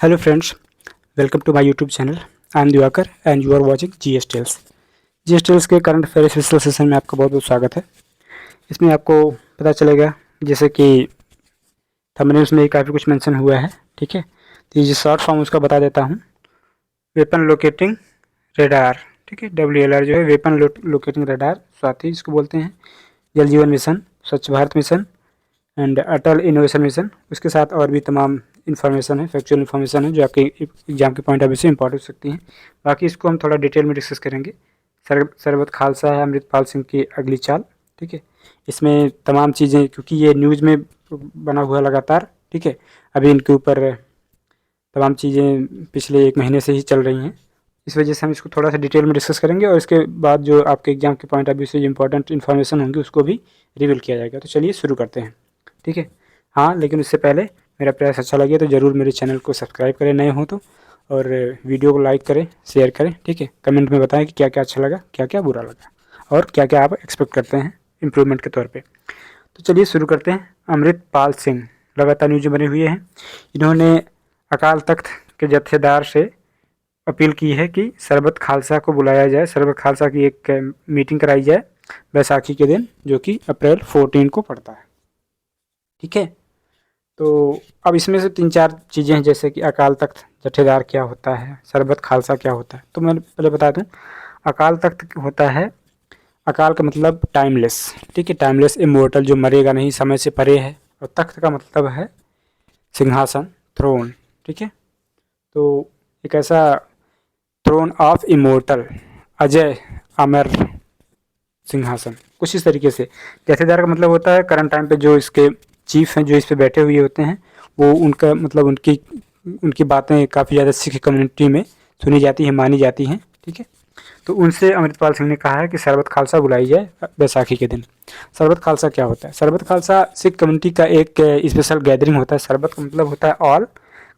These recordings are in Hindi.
Hello friends, welcome to my YouTube channel. I am Diwakar and you are watching GS Tales. GS Tales के करंट अफेयर स्पेशल सेशन में आपका बहुत बहुत स्वागत है। इसमें आपको पता चलेगा जैसे कि थंबनेल्स में काफ़ी कुछ मेंशन हुआ है, ठीक है। तो ये शॉर्ट फॉर्म उसका बता देता हूँ। वेपन लोकेटिंग रेडार, ठीक है, WLR जो है वेपन लोकेटिंग रेडार स्वाति इसको बोलते हैं। जल जीवन मिशन, स्वच्छ Bharat mission and Atal innovation mission, उसके साथ और भी तमाम इन्फॉर्मेशन है, फैक्चुअल इन्फॉर्मेशन है जो आपके एग्जाम के पॉइंट ऑफ व्यू से इंपॉर्टेंट हो सकती हैं। बाकी इसको हम थोड़ा डिटेल में डिस्कस करेंगे। सरबत खालसा है अमृतपाल सिंह की अगली चाल, ठीक है। इसमें तमाम चीज़ें, क्योंकि ये न्यूज़ में बना हुआ लगातार, ठीक है, अभी इनके ऊपर तमाम चीज़ें पिछले 1 महीने से ही चल रही हैं। इस वजह से हम इसको थोड़ा सा डिटेल में डिस्कस करेंगे और इसके बाद जो आपके एग्जाम के पॉइंट ऑफ व्यू से इंपॉर्टेंट इन्फॉर्मेशन होंगी उसको भी रिवील किया जाएगा। तो चलिए शुरू करते हैं, ठीक है। हाँ, लेकिन उससे पहले मेरा प्रयास अच्छा लगे तो ज़रूर मेरे चैनल को सब्सक्राइब करें नए हो तो, और वीडियो को लाइक करें, शेयर करें, ठीक है। कमेंट में बताएं कि क्या क्या अच्छा लगा, क्या क्या बुरा लगा और क्या क्या आप एक्सपेक्ट करते हैं इम्प्रूवमेंट के तौर पे। तो चलिए शुरू करते हैं। अमृतपाल सिंह लगातार न्यूज बने हुए हैं। इन्होंने अकाल तख्त के जत्थेदार से अपील की है कि सरबत खालसा को बुलाया जाए, सरबत खालसा की एक मीटिंग कराई जाए बैसाखी के दिन, जो कि अप्रैल 14 को पड़ता है, ठीक है। तो अब इसमें से 3-4 चीज़ें हैं, जैसे कि अकाल तख्त जत्थेदार क्या होता है, सरबत खालसा क्या होता है। तो मैं पहले बता दूं, अकाल तख्त होता है, अकाल का मतलब टाइमलेस, ठीक है, टाइमलेस इमोर्टल, जो मरेगा नहीं, समय से परे है। और तख्त का मतलब है सिंहासन, थ्रोन, ठीक है। तो एक ऐसा थ्रोन ऑफ इमोर्टल, अजय अमर सिंहासन, कुछ इस तरीके से। जत्थेदार का मतलब होता है करंट टाइम पे जो इसके चीफ हैं, जो इस पे बैठे हुए होते हैं, वो उनका मतलब उनकी बातें काफ़ी ज़्यादा सिख कम्युनिटी में सुनी जाती हैं, मानी जाती हैं, ठीक है। तो उनसे अमृतपाल सिंह ने कहा है कि सरबत खालसा बुलाई जाए बैसाखी के दिन। सरबत खालसा क्या होता है? सरबत खालसा सिख कम्युनिटी का एक स्पेशल गैदरिंग होता है। सरबत का मतलब होता है ऑल,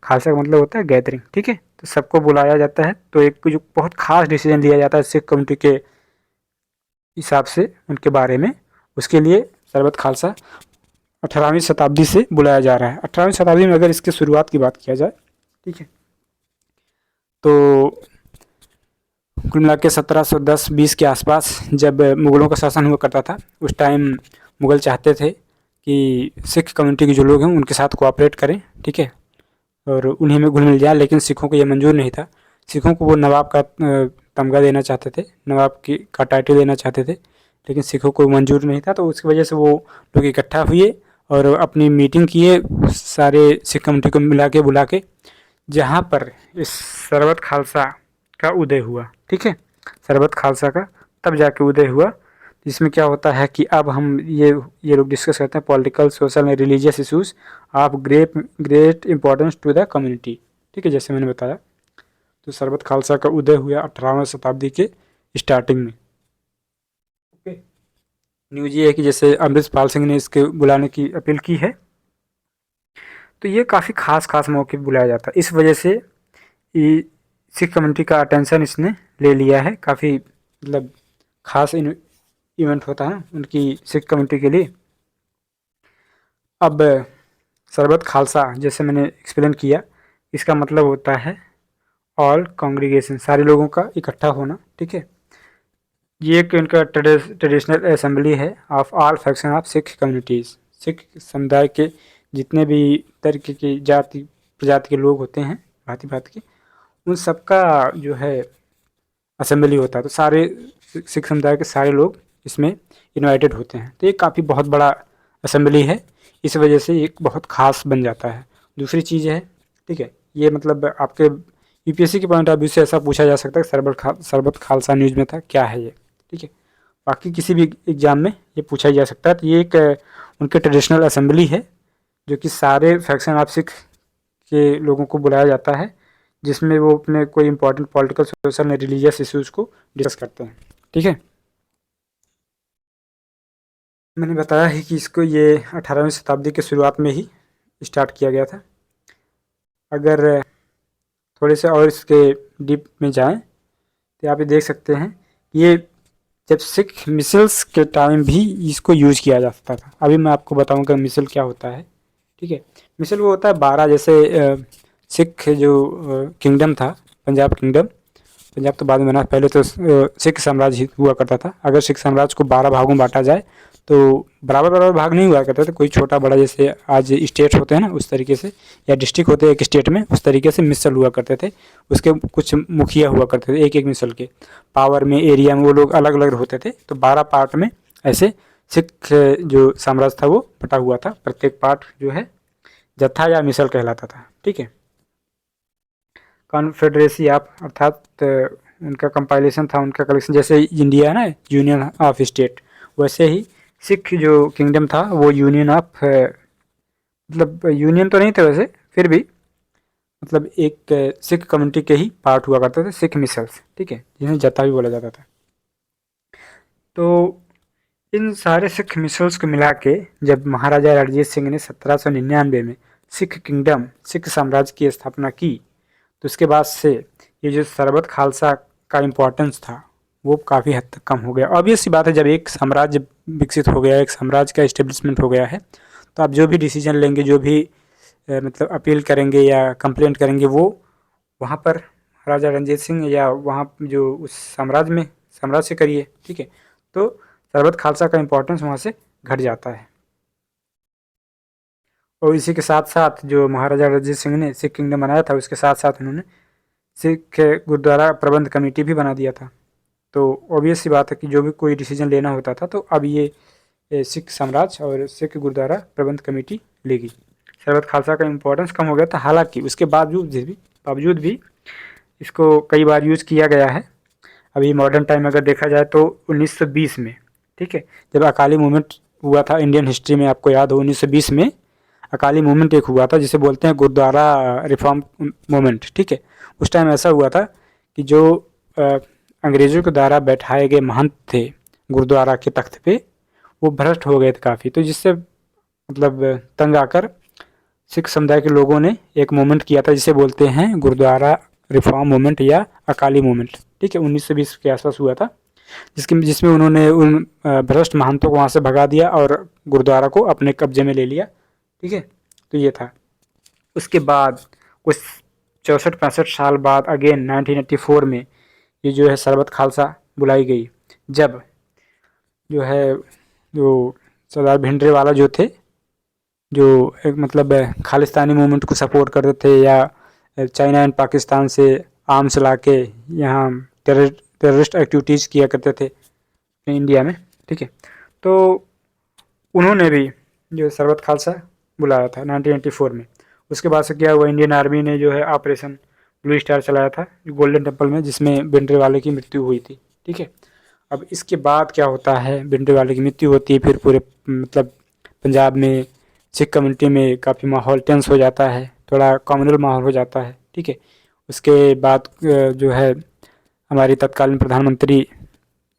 खालसा का मतलब होता है गैदरिंग, ठीक है। तो सबको बुलाया जाता है, तो एक जो बहुत खास डिसीजन लिया जाता है सिख कम्युनिटी के हिसाब से उनके बारे में, उसके लिए सरबत खालसा 18वीं शताब्दी से बुलाया जा रहा है। 18वीं शताब्दी में अगर इसकी शुरुआत की बात किया जाए, ठीक है, तो कुल मिला के 1710-20 के आसपास जब मुग़लों का शासन हुआ करता था, उस टाइम मुग़ल चाहते थे कि सिख कम्युनिटी के जो लोग हैं उनके साथ कोऑपरेट करें, ठीक है, और उन्हीं में घुल मिल जाए। लेकिन सिखों को ये मंजूर नहीं था। सिखों को वो नवाब का तमगा देना चाहते थे, नवाब का टाइटल देना चाहते थे, लेकिन सिखों को मंजूर नहीं था। तो उसकी वजह से वो लोग इकट्ठा हुए और अपनी मीटिंग किए, सारे सिख कम्युनिटी को बुला के, जहाँ पर इस सरबत खालसा का उदय हुआ, ठीक है। सरबत खालसा का तब जाके उदय हुआ, जिसमें क्या होता है कि अब हम ये लोग डिस्कस करते हैं political, social and religious issues of great importance to the community, ठीक है, जैसे मैंने बताया। तो सरबत खालसा का उदय हुआ 18वीं शताब्दी के स्टार्टिंग में, ओके। न्यूज़ ये है कि जैसे अमृतपाल सिंह ने इसके बुलाने की अपील की है, तो ये काफ़ी खास मौके पर बुलाया जाता है। इस वजह से सिख कम्युनिटी का अटेंशन इसने ले लिया है। काफ़ी मतलब खास इवेंट होता है उनकी सिख कम्युनिटी के लिए। अब सरबत खालसा जैसे मैंने एक्सप्लेन किया, इसका मतलब होता है ऑल कांग्रीगेशन, सारे लोगों का इकट्ठा होना, ठीक है। ये एक इनका ट्रेडिशनल असेंबली है of all faction of Sikh communities. Sikh समुदाय के जितने भी तरीके की जाति प्रजाति के लोग होते हैं, भांति के, उन सबका जो है असेंबली होता है। तो सारे सिख समुदाय के सारे लोग इसमें इनवाइटेड होते हैं। तो ये काफ़ी बहुत बड़ा असेंबली है, इस वजह से एक बहुत ख़ास बन जाता है। दूसरी चीज़ है, ठीक है, ये मतलब आपके यूपीएससी के पॉइंट ऑफ व्यू से ऐसा पूछा जा सकता है कि सरबत खालसा न्यूज़ में था, क्या है ये, ठीक है। बाकी किसी भी एग्ज़ाम में ये पूछा जा सकता है। तो ये एक उनके ट्रेडिशनल असेंबली है, जो कि सारे फैक्शन ऑफ सिख के लोगों को बुलाया जाता है, जिसमें वो अपने कोई important political, social and religious issues को डिस्कस करते हैं, ठीक है। मैंने बताया है कि इसको ये 18वीं शताब्दी के शुरुआत में ही स्टार्ट किया गया था। अगर थोड़े से और इसके डीप में जाएं तो आप ये देख सकते हैं, ये जब सिख मिसल्स के टाइम भी इसको यूज़ किया जा सकता था। अभी मैं आपको बताऊंगा मिसल क्या होता है, ठीक है। मिसल वो होता है 12, जैसे सिख जो किंगडम था, पंजाब किंगडम, पंजाब तो बाद में बना, पहले तो सिख साम्राज्य हुआ करता था। अगर सिख साम्राज्य को 12 भागों में बांटा जाए तो बराबर बराबर भाग नहीं हुआ करते थे, कोई छोटा बड़ा जैसे आज स्टेट होते हैं ना उस तरीके से, या डिस्ट्रिक्ट होते हैं एक स्टेट में, उस तरीके से मिसल हुआ करते थे। उसके कुछ मुखिया हुआ करते थे एक एक मिसल के, पावर में, एरिया में वो लोग अलग अलग होते थे। तो 12 पार्ट में ऐसे सिख जो साम्राज्य था वो बटा हुआ था। प्रत्येक पार्ट जो है जत्था या मिसल कहलाता था। ठीक है, कॉन्फेडरेसी ऑफ, अर्थात उनका कंपाइलेशन था, उनका कलेक्शन, जैसे इंडिया है ना यूनियन ऑफ स्टेट, वैसे ही सिख जो किंगडम था वो यूनियन ऑफ, मतलब यूनियन तो नहीं थे वैसे, फिर भी मतलब एक सिख कम्युनिटी के ही पार्ट हुआ करते थे, सिख मिसल्स। ठीक है, जिन्हें जत्था भी बोला जाता था। तो इन सारे सिख मिसल्स को मिला के जब महाराजा रणजीत सिंह ने 1799 में सिख किंगडम, सिख साम्राज्य की स्थापना की, तो उसके बाद से ये जो सरबत खालसा का इम्पोर्टेंस था वो काफ़ी हद तक कम हो गया। ऑब्वियस सी बात है, जब एक साम्राज्य विकसित हो गया, एक साम्राज्य का इस्टेब्लिशमेंट हो गया है, तो आप जो भी डिसीजन लेंगे, जो भी मतलब अपील करेंगे या कंप्लेंट करेंगे, वो वहाँ पर राजा रणजीत सिंह या वहाँ जो उस साम्राज्य से करिए। ठीक है, तो सरबत खालसा का इम्पोर्टेंस वहाँ से घट जाता है। और इसी के साथ साथ जो महाराजा रणजीत सिंह ने सिख किंगडम बनाया था, उसके साथ साथ उन्होंने सिख गुरुद्वारा प्रबंध कमेटी भी बना दिया था। तो ऑब्वियस सी बात है कि जो भी कोई डिसीजन लेना होता था तो अब ये सिख साम्राज्य और सिख गुरुद्वारा प्रबंध कमेटी लेगी। सरबत खालसा का इम्पोर्टेंस कम हो गया था, हालांकि उसके बावजूद भी इसको कई बार यूज़ किया गया है। अभी मॉडर्न टाइम अगर देखा जाए तो 1920 में, ठीक है, जब अकाली मूवमेंट हुआ था इंडियन हिस्ट्री में, आपको याद हो 1920 में अकाली मूवमेंट एक हुआ था जिसे बोलते हैं गुरुद्वारा रिफॉर्म मूवमेंट। ठीक है, उस टाइम ऐसा हुआ था कि जो अंग्रेज़ों के द्वारा बैठाए गए महंत थे गुरुद्वारा के तख्त पे, वो भ्रष्ट हो गए थे काफ़ी, तो जिससे मतलब तंग आकर सिख समुदाय के लोगों ने एक मूवमेंट किया था जिसे बोलते हैं गुरुद्वारा रिफॉर्म मूवमेंट या अकाली मूवमेंट। ठीक है, 1920 के आसपास हुआ था, जिसमें उन्होंने उन भ्रष्ट महंतों को वहाँ से भगा दिया और गुरुद्वारा को अपने कब्जे में ले लिया। ठीक है, तो ये था। उसके बाद कुछ 64-65 साल बाद अगेन 1984 में ये जो है सरबत खालसा बुलाई गई, जब जो है जो सरदार भिंडरावाला जो थे, जो एक मतलब खालिस्तानी मूवमेंट को सपोर्ट करते थे, या चाइना एंड पाकिस्तान से आर्म्स ला के यहाँ टेररिस्ट एक्टिविटीज़ किया करते थे इंडिया में। ठीक है, तो उन्होंने भी जो सरबत खालसा बुलाया था 1984 में। उसके बाद से क्या हुआ, इंडियन आर्मी ने जो है ऑपरेशन ब्लू स्टार चलाया था गोल्डन टेम्पल में, जिसमें भिंडरावाले की मृत्यु हुई थी। ठीक है, अब इसके बाद क्या होता है, भिंडरावाले की मृत्यु होती है, फिर पूरे मतलब पंजाब में सिख कम्युनिटी में काफ़ी माहौल टेंस हो जाता है, थोड़ा कॉम्युनल माहौल हो जाता है। ठीक है, उसके बाद जो है हमारी तत्कालीन प्रधानमंत्री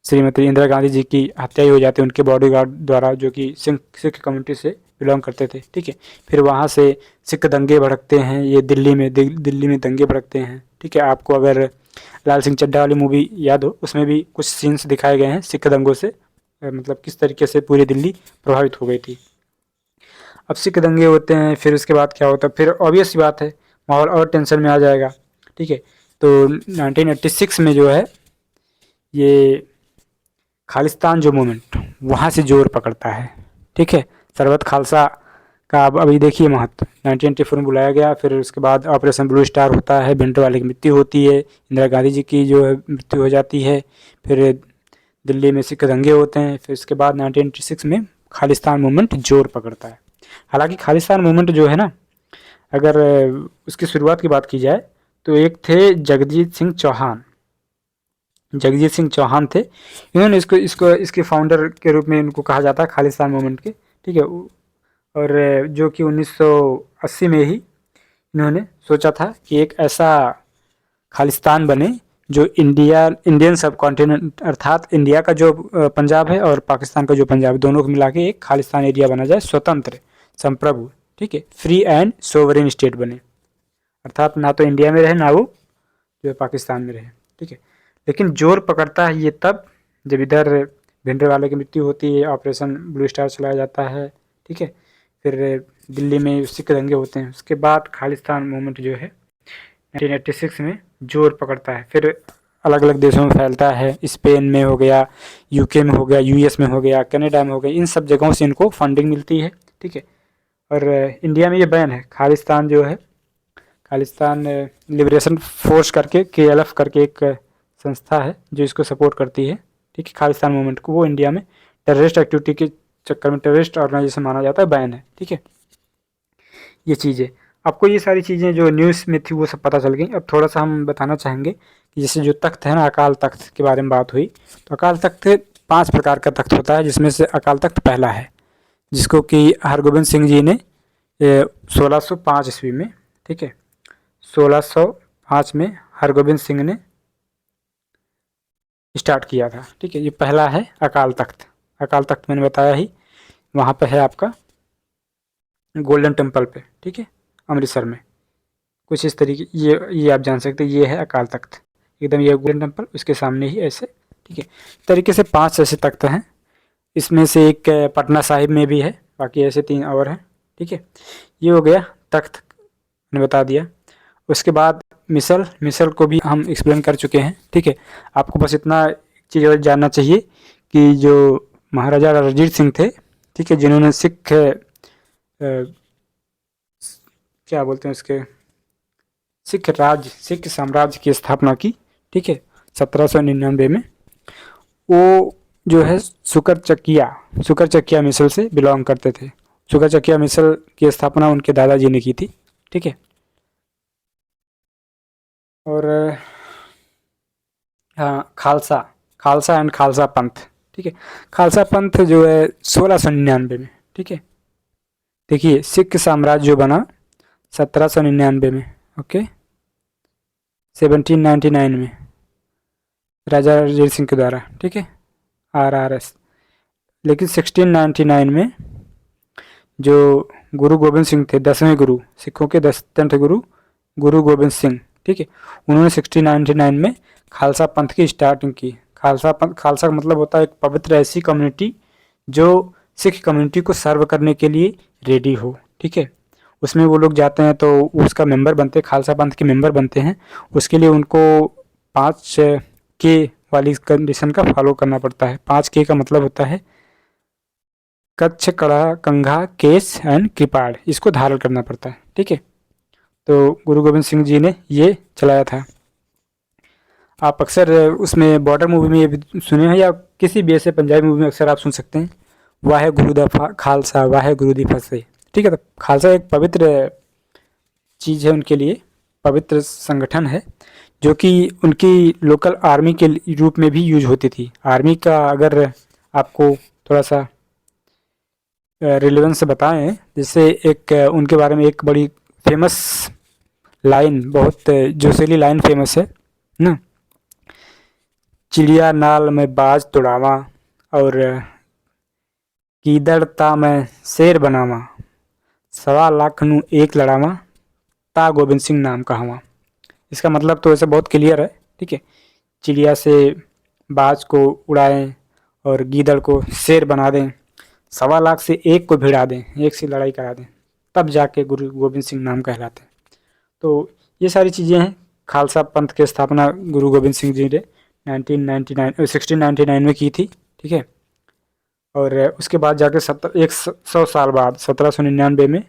श्रीमती इंदिरा गांधी जी की हत्या ही हो जाती है उनके बॉडीगार्ड द्वारा, जो कि सिख कम्युनिटी से बिलोंग करते थे। ठीक है, फिर वहाँ से सिख दंगे भड़कते हैं, ये दिल्ली में दंगे भड़कते हैं। ठीक है, आपको अगर लाल सिंह चड्ढा वाली मूवी याद हो, उसमें भी कुछ सीन्स दिखाए गए हैं सिख दंगों से, मतलब किस तरीके से पूरी दिल्ली प्रभावित हो गई थी। अब सिख दंगे होते हैं, फिर उसके बाद क्या होता है, फिर ऑब्वियस सी बात है माहौल और टेंशन में आ जाएगा। ठीक है, तो 1986 में जो है ये खालिस्तान जो मूवमेंट वहाँ से जोर पकड़ता है। ठीक है, सरबत खालसा का अब अभी देखिए महत्व, 1984 में बुलाया गया, फिर उसके बाद ऑपरेशन ब्लू स्टार होता है, भिंडरावाले की मृत्यु होती है, इंदिरा गांधी जी की जो है मृत्यु हो जाती है, फिर दिल्ली में सिख दंगे होते हैं, फिर उसके बाद 1986 में खालिस्तान मूवमेंट जोर पकड़ता है। हालांकि खालिस्तान मूवमेंट जो है ना, अगर उसकी शुरुआत की बात की जाए तो एक थे जगजीत सिंह चौहान थे, इन्होंने इसके फाउंडर के रूप में इनको कहा जाता है खालिस्तान मूवमेंट के। ठीक है, और जो कि 1980 में ही इन्होंने सोचा था कि एक ऐसा खालिस्तान बने जो इंडियन सब कॉन्टिनेंट, अर्थात इंडिया का जो पंजाब है और पाकिस्तान का जो पंजाब है, दोनों को मिला के एक खालिस्तान एरिया बना जाए, स्वतंत्र, संप्रभु, ठीक है, फ्री एंड सोवरेन स्टेट बने, अर्थात ना तो इंडिया में रहे ना वो जो है पाकिस्तान में रहे। ठीक है, लेकिन जोर पकड़ता है ये तब जब इधर भिंडरावाले की मृत्यु होती है, ऑपरेशन ब्लू स्टार चलाया जाता है। ठीक है, फिर दिल्ली में सिख दंगे होते हैं, उसके बाद खालिस्तान मूवमेंट जो है 1986 में जोर पकड़ता है, फिर अलग अलग देशों में फैलता है। स्पेन में हो गया, यूके में हो गया, यूएस में हो गया, कनाडा में हो गया, इन सब जगहों से इनको फंडिंग मिलती है। ठीक है। और इंडिया में ये बैन है। खालिस्तान जो है, खालिस्तान लिबरेशन फोर्स करके, KLF करके एक संस्था है जो इसको सपोर्ट करती है। ठीक है। खालिस्तान मूवमेंट को, वो इंडिया में टेररिस्ट एक्टिविटी के चक्कर में टेररिस्ट ऑर्गेनाइजेशन माना जाता है, बैन है। ठीक है। ये चीज़ें आपको, ये सारी चीज़ें जो न्यूज़ में थी वो सब पता चल गई। अब थोड़ा सा हम बताना चाहेंगे कि जैसे जो तख्त है ना, अकाल तख्त के बारे में बात हुई, तो अकाल तख्त 5 प्रकार का तख्त होता है, जिसमें से अकाल तख्त पहला है, जिसको कि हरगोबिंद सिंह जी ने 1605 ईस्वी में, ठीक है, 1605 में हरगोबिंद सिंह ने स्टार्ट किया था। ठीक है। ये पहला है अकाल तख्त। अकाल तख्त मैंने बताया ही, वहाँ पे है आपका गोल्डन टेम्पल पे। ठीक है। अमृतसर में कुछ इस तरीके, ये आप जान सकते हैं, ये है अकाल तख्त एकदम, ये गोल्डन टेम्पल, उसके सामने ही ऐसे। ठीक है। तरीके से 5 ऐसे तख्त हैं। इसमें से एक पटना साहिब में भी है, बाकी ऐसे 3 और हैं। ठीक है। ये हो गया तख्त, मैंने बता दिया। उसके बाद मिसल को भी हम एक्सप्लेन कर चुके हैं। ठीक है। आपको बस इतना चीज़ और जानना चाहिए कि जो महाराजा रणजीत सिंह थे, ठीक है, जिन्होंने क्या बोलते हैं उसके, सिख साम्राज्य की स्थापना की। ठीक है। 1799 में वो जो है सुकर चकिया मिसल से बिलोंग करते थे। सुकर चकिया मिसल की स्थापना उनके दादाजी ने की थी। ठीक है। और हाँ, खालसा एंड खालसा पंथ। ठीक है। खालसा पंथ जो है 1699 में। ठीक है। देखिए, सिख साम्राज्य जो बना 1799 में, ओके, 1799 में राजा रणजीत सिंह के द्वारा। ठीक है। RRS। लेकिन 1699 में जो गुरु गोबिंद सिंह थे, 10वें गुरु, सिखों के 10वें गुरु गोबिंद सिंह, ठीक है, उन्होंने 1699 में खालसा पंथ की स्टार्टिंग की। खालसा का मतलब होता है एक पवित्र ऐसी कम्युनिटी जो सिख कम्युनिटी को सर्व करने के लिए रेडी हो। ठीक है। उसमें वो लोग जाते हैं तो उसका मेंबर बनते हैं, खालसा पंथ के मेंबर बनते हैं। उसके लिए उनको 5K वाली कंडीशन का फॉलो करना पड़ता है। 5K का मतलब होता है कच्छ, कड़ा, कंघा, केस एंड कृपाण, इसको धारण करना पड़ता है। ठीक है। तो गुरु गोबिंद सिंह जी ने ये चलाया था। आप अक्सर उसमें बॉर्डर मूवी में ये भी सुने हैं, या किसी भी ऐसे पंजाबी मूवी में अक्सर आप सुन सकते हैं, वाहे गुरु दा खालसा वाहे गुरु दी फतेह। ठीक है। तो खालसा एक पवित्र चीज़ है उनके लिए, पवित्र संगठन है, जो कि उनकी लोकल आर्मी के रूप में भी यूज होती थी। आर्मी का अगर आपको थोड़ा सा रिलेवेंस बताएं, जैसे एक उनके बारे में एक बड़ी फेमस लाइन, बहुत जोशीली लाइन फेमस है ना, चिड़िया नाल में बाज तुड़ावा और कीदड़ ता मैं शेर बनावा, 1.25 लाख नू एक लड़ावा, ता गोबिंद सिंह नाम कहावा। इसका मतलब तो ऐसे बहुत क्लियर है। ठीक है। चिड़िया से बाज को उड़ाएं और गीदड़ को शेर बना दें, 1.25 लाख से एक को भिड़ा दें, एक से लड़ाई करा दें, तब जाके गुरु गोबिंद सिंह नाम कहलाते हैं। तो ये सारी चीज़ें हैं। खालसा पंथ की स्थापना गुरु गोबिंद सिंह जी ने 1699 में की थी। ठीक है। और उसके बाद जाके 100 साल बाद 1799 में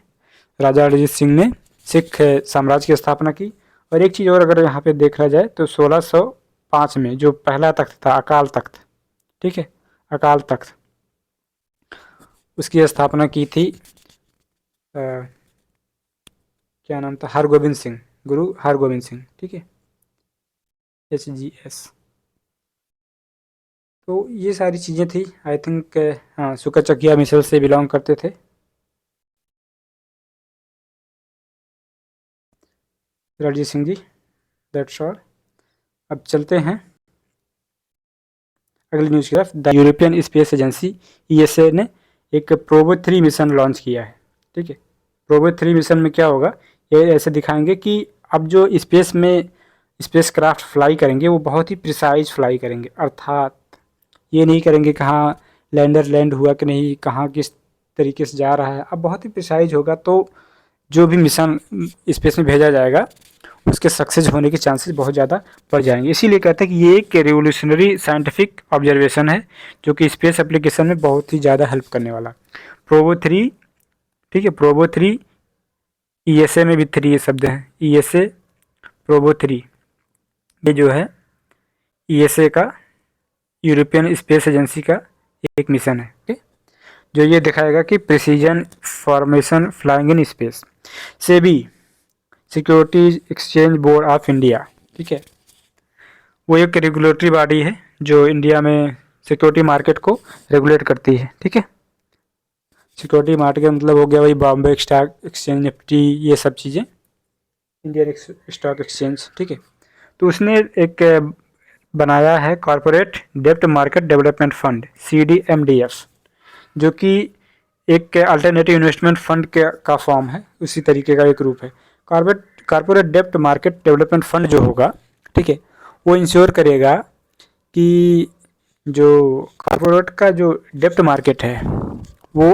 राजा रणजीत सिंह ने सिख साम्राज्य की स्थापना की। और एक चीज़ और अगर यहाँ पे देखा जाए तो 1605 में जो पहला तख्त था, अकाल तख्त, ठीक है, अकाल तख्त, उसकी स्थापना की थी क्या नाम था, हरगोबिंद सिंह, गुरु हरगोबिंद सिंह। ठीक है। HGS। तो ये सारी चीज़ें थी। आई थिंक हाँ, सुकर चकिया मिसल से बिलोंग करते थे रणजीत सिंह जी। That's all. अब चलते हैं अगली न्यूज़ की तरफ। The European Space Agency ESA ने एक प्रोबो 3 मिशन लॉन्च किया है। ठीक है। प्रोबो 3 मिशन में क्या होगा, ये ऐसे दिखाएंगे कि अब जो स्पेस में स्पेस क्राफ्ट फ्लाई करेंगे वो बहुत ही प्रिसाइज फ्लाई करेंगे, अर्थात ये नहीं करेंगे कहाँ लैंडर लैंड हुआ कि नहीं, कहाँ किस तरीके से जा रहा है। अब बहुत ही प्रिसाइज होगा। तो जो भी मिशन स्पेस में भेजा जाएगा उसके सक्सेस होने के चांसेस बहुत ज़्यादा बढ़ जाएंगे। इसीलिए कहते हैं कि ये एक रिवोल्यूशनरी साइंटिफिक ऑब्जर्वेशन है जो कि स्पेस एप्लीकेशन में बहुत ही ज़्यादा हेल्प करने वाला। प्रोबो 3, ठीक है, प्रोबो 3 ईएसए में भी 3 ये शब्द हैं, ईएसए प्रोबो 3 ये जो है ईएसए का, यूरोपियन स्पेस एजेंसी का एक मिशन है, ठीक, जो ये दिखाएगा कि precision formation flying in space. से भी securities exchange board of India, ठीक है, वो एक रेगुलेटरी बॉडी है जो इंडिया में सिक्योरिटी मार्केट को रेगुलेट करती है, ठीक है। सिक्योरिटी मार्केट का मतलब हो गया वही बॉम्बे स्टॉक एक्सचेंज, निफ्टी, ये सब चीज़ें, इंडियन स्टॉक एक्सचेंज, ठीक है। तो उसने एक बनाया है कॉरपोरेट डेब्ट मार्केट डेवलपमेंट फंड, CDMDF, जो कि एक अल्टरनेटिव इन्वेस्टमेंट फंड का फॉर्म है, उसी तरीके का एक रूप है। कॉरपोरेट डेब्ट मार्केट डेवलपमेंट फंड जो होगा, ठीक है, वो इंश्योर करेगा कि जो कॉरपोरेट का जो डेब्ट मार्केट है वो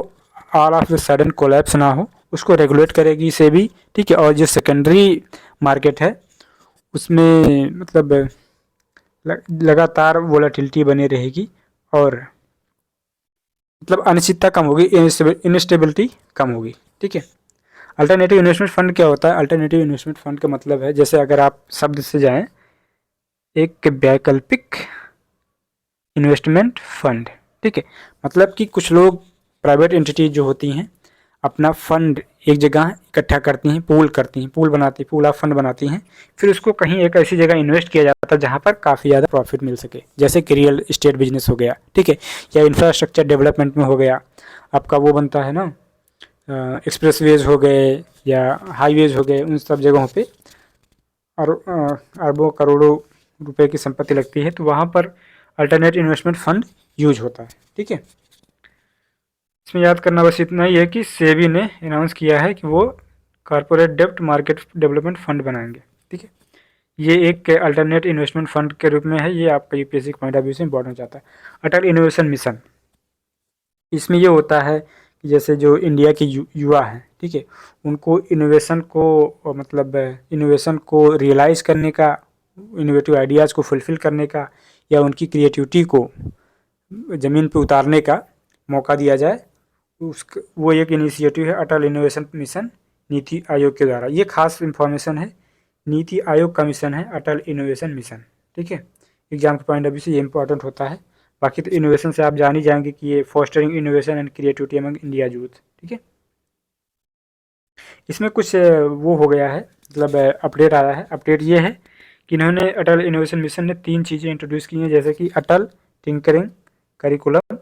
all of the sudden collapse ना हो, उसको रेगुलेट करेगी सेबी, ठीक है। और जो सेकेंडरी मार्केट है उसमें मतलब लगातार वोलेटिलिटी बनी रहेगी और मतलब अनिश्चितता कम होगी, इनस्टेबिलिटी कम होगी, ठीक है। अल्टरनेटिव इन्वेस्टमेंट फंड क्या होता है? अल्टरनेटिव इन्वेस्टमेंट फंड का मतलब है, जैसे अगर आप शब्द से जाएं, एक वैकल्पिक इन्वेस्टमेंट फंड, ठीक है, मतलब कि कुछ लोग प्राइवेट एंटिटी जो होती हैं अपना फंड एक जगह इकट्ठा करती हैं, पूल ऑफ फंड बनाती हैं, फिर उसको कहीं एक ऐसी जगह इन्वेस्ट किया जाता है जहाँ पर काफ़ी ज़्यादा प्रॉफिट मिल सके, जैसे कि रियल इस्टेट बिजनेस हो गया, ठीक है, या इंफ्रास्ट्रक्चर डेवलपमेंट में हो गया, आपका वो बनता है ना, एक्सप्रेसवेज हो गए या हाईवेज हो गए, उन सब जगहों पे और अरबों करोड़ों रुपए की संपत्ति लगती है, तो वहाँ पर अल्टरनेट इन्वेस्टमेंट फंड यूज होता है, ठीक है। इसमें याद करना बस इतना ही है कि सेबी ने अनाउंस किया है कि वो कॉरपोरेट डेब्ट मार्केट डेवलपमेंट फंड बनाएंगे, ठीक है। ये एक अल्टरनेट इन्वेस्टमेंट फंड के रूप में है, ये आपका यूपीएससी पॉइंट ऑफ व्यू से इंपॉर्टेंट जाता है। अटल इनोवेशन मिशन, इसमें ये होता है कि जैसे जो इंडिया के युवा हैं, ठीक है, उनको इनोवेशन को मतलब इनोवेशन को रियलाइज़ करने का, इनोवेटिव आइडियाज़ को फुलफ़िल करने का या उनकी क्रिएटिविटी को ज़मीन पे उतारने का मौका दिया जाए, वो एक इनिशिएटिव है अटल इनोवेशन मिशन नीति आयोग के द्वारा। ये खास इंफॉर्मेशन है, नीति आयोग का मिशन है अटल इनोवेशन मिशन, ठीक है। एग्जाम के पॉइंट ऑफ व्यू से ये इंपॉर्टेंट होता है। बाकी तो इनोवेशन से आप जान ही जाएंगे कि ये fostering innovation and creativity among India youth, ठीक है। इसमें कुछ वो हो गया है, मतलब अपडेट आया है। अपडेट ये है कि इन्होंने अटल इनोवेशन मिशन ने 3 चीज़ें इंट्रोड्यूस की हैं, जैसे कि Atal tinkering curriculum,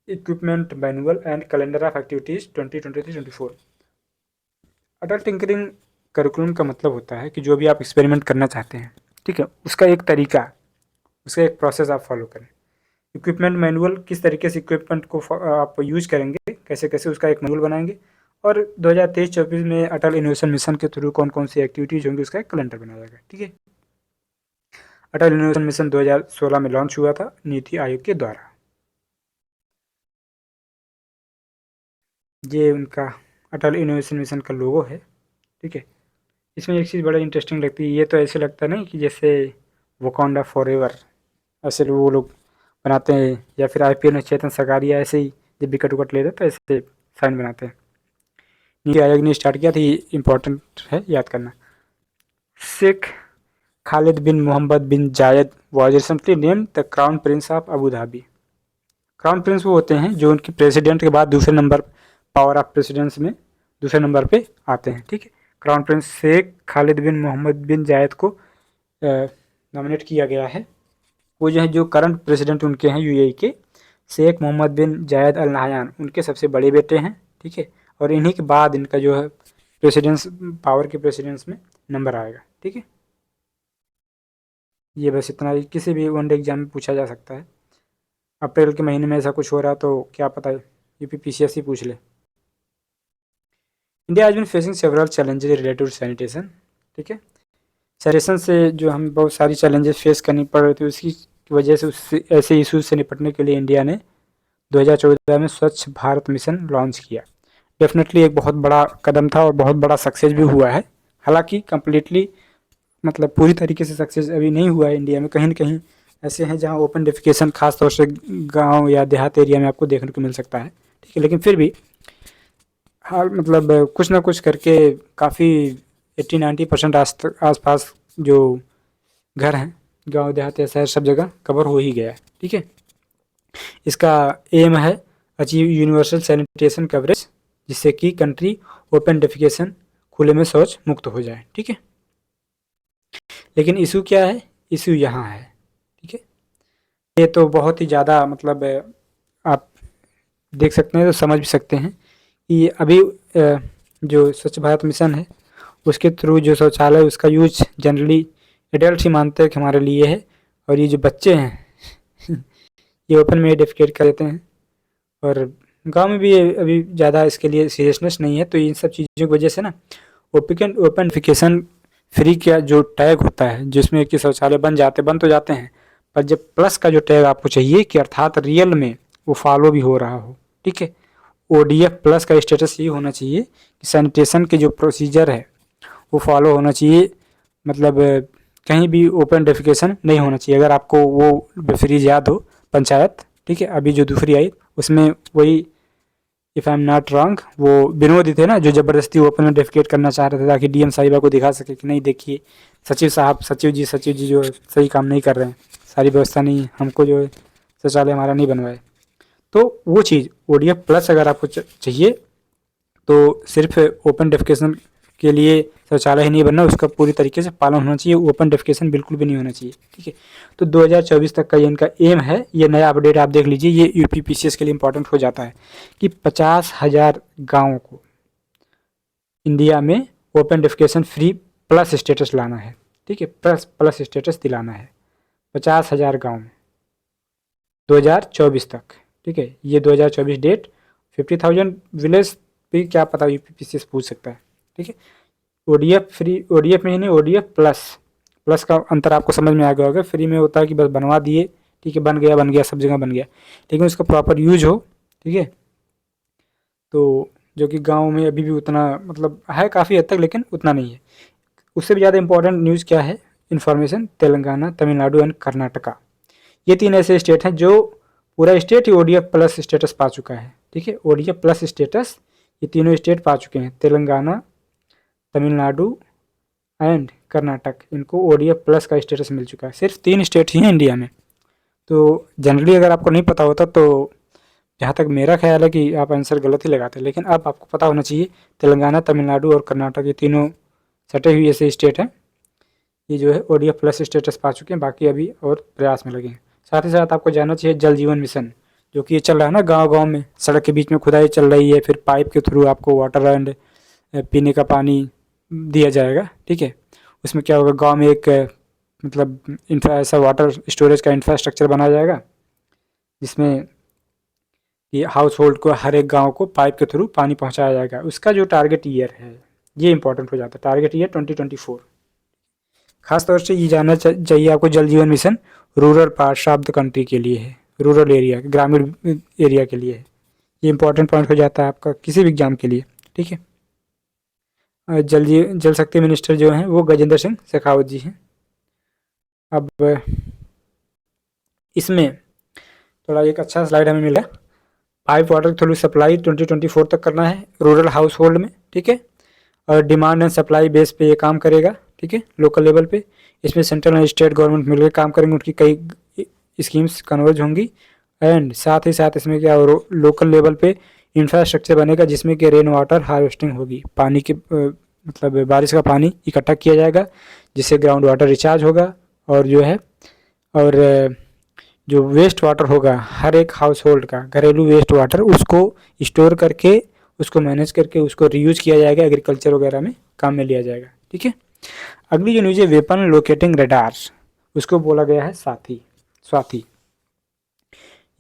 equipment manual and calendar of activities 2023-24। Atal tinkering curriculum का मतलब होता है कि जो भी आप एक्सपेरिमेंट करना चाहते हैं, ठीक है, उसका एक तरीका, उसका एक प्रोसेस आप फॉलो करें। इक्विपमेंट मैनुअल, किस तरीके से इक्विपमेंट को आप यूज करेंगे, कैसे कैसे उसका एक मैनुअल बनाएंगे, और 2023-24 में अटल इनोवेशन मिशन के थ्रू कौन कौन सी एक्टिविटीज़ होंगी उसका एक कैलेंडर बनाया जाएगा, ठीक है। अटल इनोवेशन मिशन 2016 में लॉन्च हुआ था नीति आयोग के द्वारा। ये उनका अटल इनोवेशन मिशन का लोगो है, ठीक है। इसमें एक चीज़ बड़ा इंटरेस्टिंग लगती है, ये तो ऐसे लगता है नहीं कि जैसे वकांडा फॉरएवर ऐसे वो लोग बनाते हैं, या फिर IPL में चेतन सगारिया ऐसे ही जब विकेट विकेट लेते तो ऐसे साइन बनाते हैं। नीति आयोग ने स्टार्ट किया था, ये इंपॉर्टेंट है याद करना। शेख खालिद बिन मोहम्मद बिन जायद was recently named the crown Prince of Abu Dhabi. Crown Prince वो होते हैं जो उनकी प्रेसिडेंट के बाद दूसरे नंबर, पावर ऑफ प्रेसिडेंस में दूसरे नंबर पे आते हैं, ठीक है। क्राउन प्रिंस शेख खालिद बिन मोहम्मद बिन जायद को नॉमिनेट किया गया है। वो जो है, जो करंट प्रेसिडेंट उनके हैं UAE के, शेख मोहम्मद बिन जायद अल नहयान, उनके सबसे बड़े बेटे हैं, ठीक है। और इन्हीं के बाद इनका जो है प्रेसिडेंस, पावर के प्रेसिडेंस में नंबर आएगा, ठीक है। ये बस इतना ही, किसी भी वनडे एग्जाम में पूछा जा सकता है। अप्रैल के महीने में ऐसा कुछ हो रहा तो क्या पता UPPCS ही पूछ ले। India has been facing several challenges related to sanitation, ठीक है। सैनिटेशन से जो हम बहुत सारी चैलेंजेस फेस करनी पड़ रही थी, उसकी वजह से उससे ऐसे इश्यूज से निपटने के लिए इंडिया ने 2014 में स्वच्छ भारत मिशन लॉन्च किया। डेफिनेटली एक बहुत बड़ा कदम था और बहुत बड़ा सक्सेस भी हुआ है, हालांकि कम्प्लीटली मतलब पूरी तरीके से सक्सेस अभी नहीं हुआ है इंडिया में। कहीं न कहीं ऐसे हैं जहाँ ओपन डेफिकेशन खास तौर से गाँव या देहात एरिया में आपको देखने को मिल सकता है, ठीक है। लेकिन फिर भी हाल मतलब कुछ ना कुछ करके काफ़ी 80-90% आसपास जो घर हैं गांव देहात या शहर सब जगह कवर हो ही गया है, ठीक है। इसका एम है अचीव यूनिवर्सल सैनिटेशन कवरेज, जिससे कि कंट्री ओपन डेफिकेशन खुले में शौच मुक्त हो जाए, ठीक है। लेकिन इशू क्या है, इशू यहाँ है, ठीक है। ये तो बहुत ही ज़्यादा मतलब आप देख सकते हैं तो समझ भी सकते हैं कि अभी जो स्वच्छ भारत मिशन है उसके थ्रू जो शौचालय उसका यूज जनरली एडल्ट ही मानते हैं कि हमारे लिए है, और ये जो बच्चे हैं ये ओपन में डेफिकेट कर देते हैं। और गांव में भी अभी ज़्यादा इसके लिए सीरियसनेस नहीं है, तो इन सब चीज़ों की वजह से ना ओपन डेफिकेशन फ्री का जो टैग होता है जिसमें कि शौचालय बन तो जाते हैं, पर जब प्लस का जो टैग आपको चाहिए कि अर्थात रियल में वो फॉलो भी हो रहा हो, ठीक है। ODF प्लस का स्टेटस ये होना चाहिए कि सैनिटेशन के जो प्रोसीजर है वो फॉलो होना चाहिए, मतलब कहीं भी ओपन डेफिकेशन नहीं होना चाहिए। अगर आपको वो फ्रीज याद हो पंचायत, ठीक है, अभी जो दूसरी आई उसमें वही if I am not wrong वो विनोद ही थे ना जो ज़बरदस्ती ओपन में डेफिकेट करना चाह रहे थे ताकि DM साहिबा को दिखा सके कि नहीं देखिए सचिव जी जो सही काम नहीं कर रहे हैं, सारी व्यवस्था नहीं हमको जो है शौचालय हमारा नहीं बनवाए। तो वो चीज़ ODF प्लस अगर आपको चाहिए तो सिर्फ ओपन डेफिकेशन के लिए शौचालय ही नहीं बनना, उसका पूरी तरीके से पालन होना चाहिए, ओपन डेफिकेशन बिल्कुल भी नहीं होना चाहिए, ठीक है। तो 2024 तक का ये इनका एम है। ये नया अपडेट आप देख लीजिए, ये UPPCS के लिए इंपॉर्टेंट हो जाता है कि 50,000 गाँवों को इंडिया में open defecation free plus status लाना है, ठीक है, प्लस स्टेटस दिलाना है 50,000 गाँव 2024 तक, ठीक है। ये 2024 डेट 50,000 विलेज भी क्या पता UPPCS पूछ सकता है, ठीक है। ODF फ्री, ODF में ही नहीं ODF प्लस का अंतर आपको समझ में आ गया होगा। फ्री में होता है कि बस बनवा दिए, ठीक है, बन गया सब जगह बन गया, लेकिन उसका प्रॉपर यूज हो, ठीक है। तो जो कि गांव में अभी भी उतना मतलब है काफ़ी हद तक, लेकिन उतना नहीं है। उससे भी ज़्यादा इंपॉर्टेंट न्यूज़ क्या है इन्फॉर्मेशन, तेलंगाना, तमिलनाडु एंड कर्नाटका, ये 3 ऐसे स्टेट हैं जो पूरा स्टेट ही ODF प्लस स्टेटस पा चुका है, ठीक है। ODF प्लस स्टेटस ये तीनों स्टेट पा चुके हैं, तेलंगाना, तमिलनाडु एंड कर्नाटक, इनको ODF प्लस का स्टेटस मिल चुका है। सिर्फ 3 स्टेट ही हैं इंडिया में। तो जनरली अगर आपको नहीं पता होता तो जहाँ तक मेरा ख्याल है कि आप आंसर गलत ही लगाते हैं, लेकिन अब आपको पता होना चाहिए तेलंगाना, तमिलनाडु और कर्नाटक ये तीनों सटे हुए ऐसे स्टेट हैं ये जो है ODF प्लस स्टेटस पा चुके हैं, बाकी अभी और प्रयास में लगे हैं। साथ ही साथ आपको जानना चाहिए जल जीवन मिशन जो कि ये चल रहा है ना गांव-गांव में, सड़क के बीच में खुदाई चल रही है, फिर पाइप के थ्रू आपको वाटर एंड पीने का पानी दिया जाएगा, ठीक है। उसमें क्या होगा, गांव में एक मतलब ऐसा वाटर स्टोरेज का इंफ्रास्ट्रक्चर बनाया जाएगा जिसमें कि हाउस होल्ड को हर एक गाँव को पाइप के थ्रू पानी पहुँचाया जाएगा। उसका जो टारगेट ईयर है ये इंपॉर्टेंट हो जाता है, टारगेट ईयर 2024। खास तौर से ये जानना चाहिए आपको जल जीवन mission rural parts of the country के लिए है, रूरल एरिया ग्रामीण एरिया के लिए है। ये इंपॉर्टेंट पॉइंट हो जाता है आपका किसी भी एग्जाम के लिए, ठीक है। जल शक्ति मिनिस्टर जो हैं वो गजेंद्र सिंह शेखावत जी हैं। अब इसमें थोड़ा एक अच्छा स्लाइड हमें मिला, पाइप वाटर थ्रू सप्लाई 2024 तक करना है रूरल हाउस होल्ड में, ठीक है। और डिमांड एंड सप्लाई बेस पे ये काम करेगा, ठीक है, लोकल लेवल पे। इसमें सेंट्रल एंड स्टेट गवर्नमेंट मिलकर काम करेंगे, उनकी कई स्कीम्स कन्वर्ज होंगी। एंड साथ ही साथ इसमें क्या लोकल लेवल पे इंफ्रास्ट्रक्चर बनेगा जिसमें कि रेन वाटर हार्वेस्टिंग होगी, पानी के मतलब बारिश का पानी इकट्ठा किया जाएगा जिससे ग्राउंड वाटर रिचार्ज होगा। और जो है और जो वेस्ट वाटर होगा हर एक हाउस होल्ड का घरेलू वेस्ट वाटर उसको स्टोर करके उसको मैनेज करके उसको रीयूज किया जाएगा, एग्रीकल्चर वगैरह में काम में लिया जाएगा, ठीक है। अगली जो न्यूज़ है वेपन लोकेटिंग रडार, उसको बोला गया है स्वाति।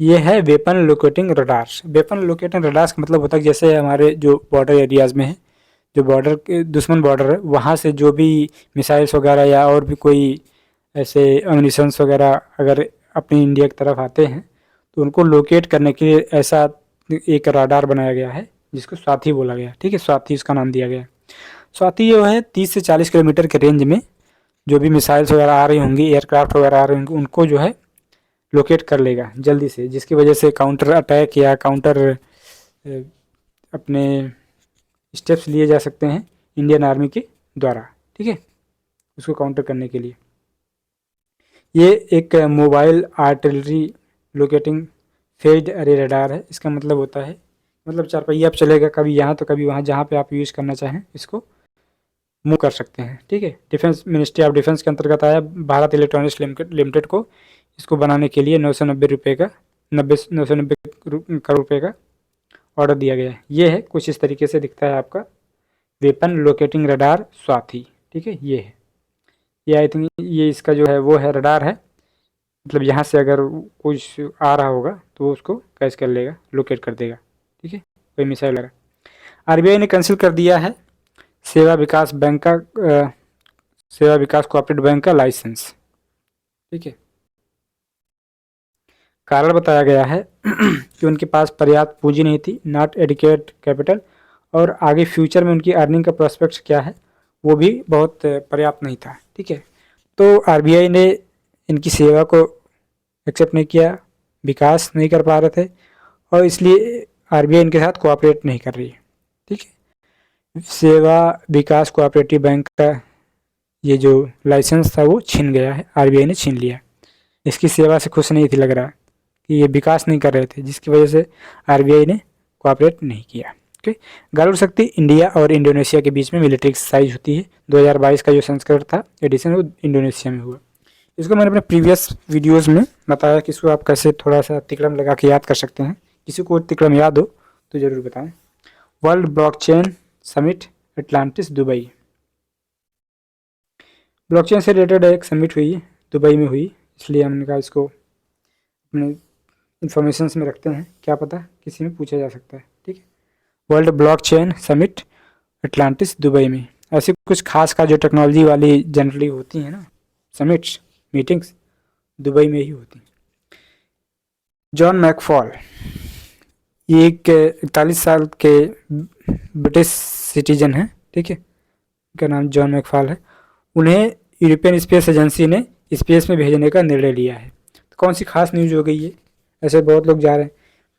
ये है weapon locating radars. Weapon locating radars का मतलब होता है कि जैसे हमारे जो बॉर्डर एरियाज़ में है, जो बॉर्डर के दुश्मन बॉर्डर है वहाँ से जो भी मिसाइल्स वगैरह या और भी कोई ऐसे एम्यूनिशंस वगैरह अगर अपनी इंडिया की तरफ आते हैं तो उनको लोकेट करने के लिए ऐसा एक रडार बनाया गया है जिसको स्वाति बोला गया, ठीक है, स्वाति इसका नाम दिया गया। स्वाति जो है 30 से 40 किलोमीटर के रेंज में जो भी मिसाइल्स वगैरह आ रही होंगी, एयरक्राफ्ट वगैरह आ रहे होंगे, उनको जो है लोकेट कर लेगा जल्दी से, जिसकी वजह से काउंटर अटैक या काउंटर अपने स्टेप्स लिए जा सकते हैं इंडियन आर्मी के द्वारा, ठीक है, उसको काउंटर करने के लिए। ये एक मोबाइल आर्टिलरी लोकेटिंग फेज्ड अरे रडार है। इसका मतलब होता है, मतलब चारपहिया पे चलेगा, कभी यहाँ तो कभी वहाँ, जहाँ पे आप यूज़ करना चाहें इसको मूव कर सकते हैं, ठीक है। डिफेंस मिनिस्ट्री ऑफ डिफेंस के अंतर्गत आया। भारत इलेक्ट्रॉनिक्स लिमिटेड को इसको बनाने के लिए 990 रुपये का 990 करोड़ रुपये का ऑर्डर दिया गया है। ये है, कुछ इस तरीके से दिखता है आपका वेपन लोकेटिंग रडार स्वाति, ठीक है। ये है, ये आई थिंक ये इसका जो है वो है रडार है, मतलब यहाँ से अगर कुछ आ रहा होगा तो वो उसको कैच कर लेगा, लोकेट कर देगा, ठीक है, कोई मिसाइल लगा। आरबीआई ने कैंसिल कर दिया है सेवा विकास बैंक का सेवा विकास कोऑपरेटिव बैंक का लाइसेंस, ठीक है। कारण बताया गया है कि उनके पास पर्याप्त पूंजी नहीं थी, नॉट एडिक्वेट कैपिटल, और आगे फ्यूचर में उनकी अर्निंग का प्रोस्पेक्ट क्या है वो भी बहुत पर्याप्त नहीं था, ठीक है। तो आरबीआई ने इनकी सेवा को एक्सेप्ट नहीं किया, विकास नहीं कर पा रहे थे, और इसलिए आरबीआई इनके साथ कोऑपरेट नहीं कर रही है, ठीक है। सेवा विकास कोऑपरेटिव बैंक का ये जो लाइसेंस था वो छीन गया है, आरबीआई ने छीन लिया। इसकी सेवा से खुश नहीं थी, लग रहा कि ये विकास नहीं कर रहे थे, जिसकी वजह से आरबीआई ने कोऑपरेट नहीं किया, ओके। गरुड़ शक्ति इंडिया और इंडोनेशिया के बीच में मिलिट्री एक्सरसाइज होती है। 2022 का जो संस्करण था एडिशन वो इंडोनेशिया में हुआ। इसको मैंने अपने प्रीवियस वीडियोस में बताया कि इसको आप कैसे थोड़ा सा तिकड़म लगा के याद कर सकते हैं। किसी को तिकड़म याद हो तो ज़रूर बताएं। World blockchain summit Atlantis Dubai, blockchain से रिलेटेड एक समिट हुई दुबई में हुई, इसलिए हमने कहा इसको अपने इंफॉर्मेशंस में रखते हैं, क्या पता किसी में पूछा जा सकता है, ठीक है। World blockchain summit Atlantis Dubai में, ऐसी कुछ खास जो टेक्नोलॉजी वाली जनरली होती हैं ना समिट्स मीटिंग्स, दुबई में ही होती हैं। जॉन मैकफॉल, ये एक 41 साल के ब्रिटिश सिटीजन हैं, ठीक है, उनका नाम जॉन मैकफॉल है। उन्हें यूरोपियन स्पेस एजेंसी ने स्पेस में भेजने का निर्णय लिया है। तो कौन सी खास न्यूज़ हो गई है, ऐसे बहुत लोग जा रहे हैं।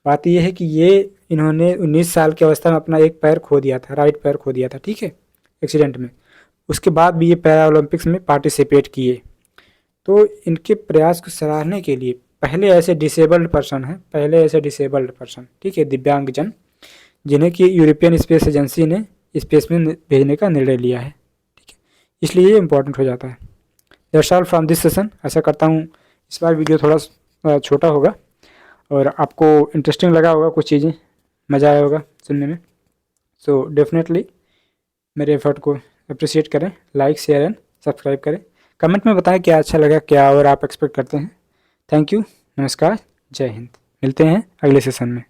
बात यह है कि ये इन्होंने 19 साल की अवस्था में अपना एक पैर खो दिया था, राइट पैर खो दिया था, ठीक है, एक्सीडेंट में। उसके बाद भी ये पैरा ओलंपिक्स में पार्टिसिपेट किए। तो इनके प्रयास को सराहने के लिए पहले ऐसे डिसेबल्ड पर्सन, ठीक है, दिव्यांगजन, जिन्हें कि यूरोपियन स्पेस एजेंसी ने स्पेस में भेजने का निर्णय लिया है, ठीक है, इसलिए ये इम्पोर्टेंट हो जाता है। That's all from this session. ऐसा करता हूँ इस बार वीडियो थोड़ा छोटा होगा और आपको इंटरेस्टिंग लगा होगा, कुछ चीज़ें मज़ा आया होगा सुनने में। सो डेफिनेटली मेरे एफर्ट को अप्रिशिएट करें, लाइक शेयर एंड सब्सक्राइब करें, कमेंट में बताएं क्या अच्छा लगा, क्या और आप एक्सपेक्ट करते हैं। थैंक यू, नमस्कार, जय हिंद। मिलते हैं अगले सेशन में।